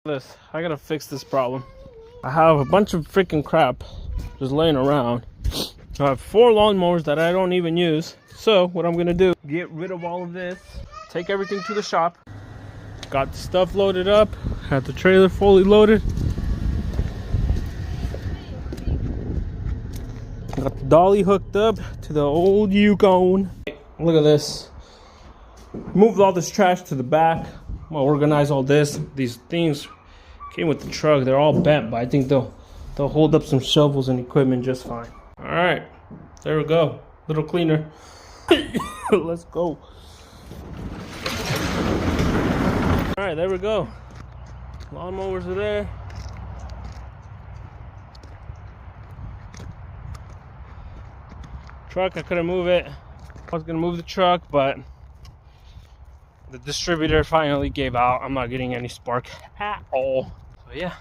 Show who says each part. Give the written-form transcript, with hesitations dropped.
Speaker 1: I gotta fix this problem. I have a bunch of freaking crap just laying around. I have 4 lawnmowers that I don't even use. So what I'm gonna do, get rid of all of this, take everything to the shop. Got the stuff loaded up, had the trailer fully loaded. Got the dolly hooked up to the old Yukon. Look at this. Moved all this trash to the back. I'm gonna organize all this. These things came with the truck. They're all bent, but I think they'll hold up some shovels and equipment just fine. All right, there we go. Little cleaner. Let's go. All right, there we go. Lawnmowers are there. Truck, I couldn't move it. I was gonna move the truck, but the distributor finally gave out. I'm not getting any spark at all. So yeah,